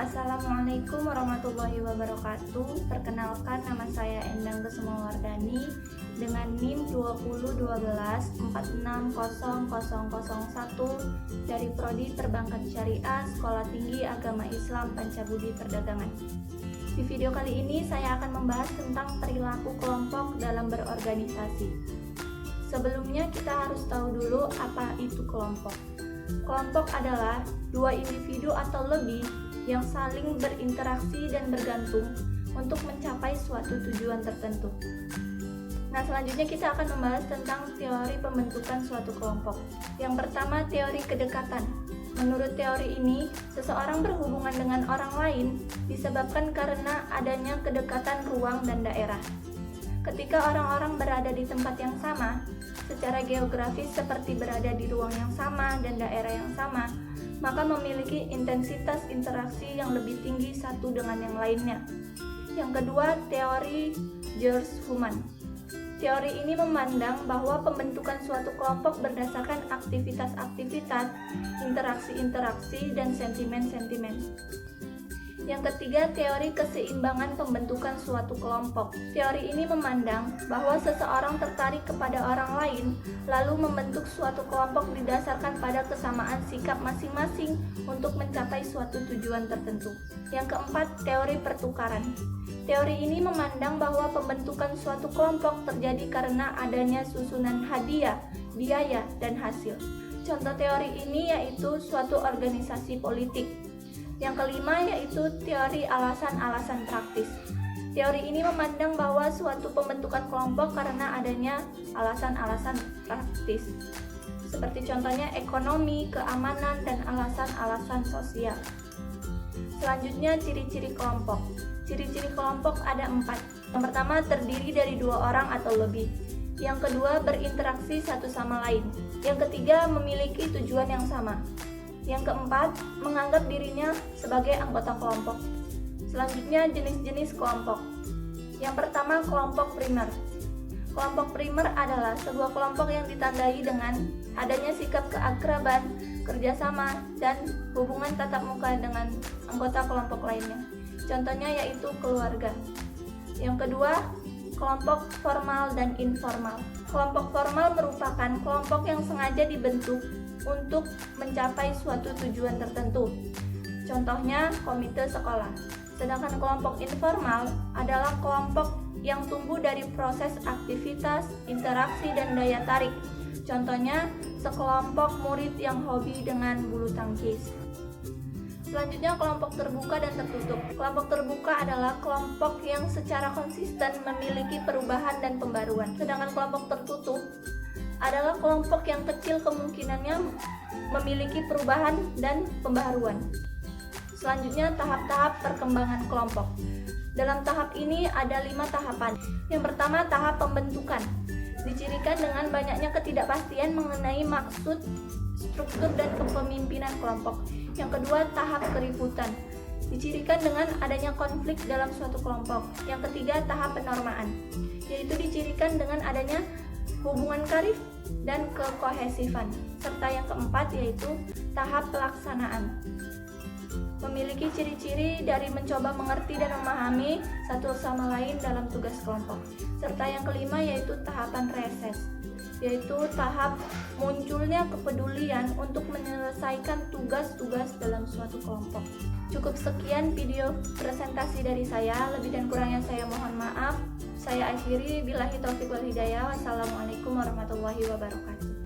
Assalamualaikum warahmatullahi wabarakatuh. Perkenalkan, nama saya Endang Kesumawardani dengan NIM 2012 4600001 dari Prodi Perbankan Syariah Sekolah Tinggi Agama Islam Pancabudi Perdagangan. Di video kali ini saya akan membahas tentang perilaku kelompok dalam berorganisasi. Sebelumnya kita harus tahu dulu apa itu kelompok. Kelompok adalah dua individu atau lebih yang saling berinteraksi dan bergantung untuk mencapai suatu tujuan tertentu. Nah, selanjutnya kita akan membahas tentang teori pembentukan suatu kelompok. Yang pertama, teori kedekatan. Menurut teori ini, seseorang berhubungan dengan orang lain disebabkan karena adanya kedekatan ruang dan daerah. Ketika orang-orang berada di tempat yang sama, secara geografis seperti berada di ruang yang sama dan daerah yang sama, maka memiliki intensitas interaksi yang lebih tinggi satu dengan yang lainnya. Yang kedua, teori George Human. Teori ini memandang bahwa pembentukan suatu kelompok berdasarkan aktivitas-aktivitas, interaksi-interaksi, dan sentimen-sentimen. Yang ketiga, teori keseimbangan pembentukan suatu kelompok. Teori ini memandang bahwa seseorang tertarik kepada orang lain, lalu membentuk suatu kelompok didasarkan pada kesamaan sikap masing-masing untuk mencapai suatu tujuan tertentu. Yang keempat, teori pertukaran. Teori ini memandang bahwa pembentukan suatu kelompok terjadi karena adanya susunan hadiah, biaya, dan hasil. Contoh teori ini yaitu suatu organisasi politik. Yang kelima yaitu teori alasan-alasan praktis. Teori ini memandang bahwa suatu pembentukan kelompok karena adanya alasan-alasan praktis, seperti contohnya ekonomi, keamanan, dan alasan-alasan sosial. Selanjutnya, ciri-ciri kelompok. Ciri-ciri kelompok ada 4. Yang pertama, terdiri dari 2 orang atau lebih. Yang kedua, berinteraksi satu sama lain. Yang ketiga, memiliki tujuan yang sama. Yang keempat, menganggap dirinya sebagai anggota kelompok. Selanjutnya, jenis-jenis kelompok. Yang pertama, kelompok primer. Kelompok primer adalah sebuah kelompok yang ditandai dengan adanya sikap keakraban, kerjasama, dan hubungan tatap muka dengan anggota kelompok lainnya. Contohnya yaitu keluarga. Yang kedua, kelompok formal dan informal. Kelompok formal merupakan kelompok yang sengaja dibentuk untuk mencapai suatu tujuan tertentu. Contohnya komite sekolah. Sedangkan kelompok informal adalah kelompok yang tumbuh dari proses aktivitas, interaksi, dan daya tarik. Contohnya sekelompok murid yang hobi dengan bulu tangkis. Selanjutnya, kelompok terbuka dan tertutup. Kelompok terbuka adalah kelompok yang secara konsisten memiliki perubahan dan pembaruan. Sedangkan kelompok tertutup adalah kelompok yang kecil kemungkinannya memiliki perubahan dan pembaharuan. Selanjutnya, tahap-tahap perkembangan kelompok. Dalam tahap ini ada 5 tahapan. Yang pertama, tahap pembentukan. Dicirikan dengan banyaknya ketidakpastian mengenai maksud, struktur, dan kepemimpinan kelompok. Yang kedua, tahap keributan. Dicirikan dengan adanya konflik dalam suatu kelompok. Yang ketiga, tahap penormaan, yaitu dicirikan dengan adanya hubungan karib dan kekohesifan. Serta yang keempat yaitu tahap pelaksanaan. Memiliki ciri-ciri dari mencoba mengerti dan memahami satu sama lain dalam tugas kelompok. Serta yang kelima yaitu tahapan reses, yaitu tahap munculnya kepedulian untuk menyelesaikan tugas-tugas dalam suatu kelompok. Cukup sekian video presentasi dari saya, lebih dan kurangnya saya mohon maaf. Saya akhiri, billahi taufiq wal hidayah. Wassalamualaikum warahmatullahi wabarakatuh.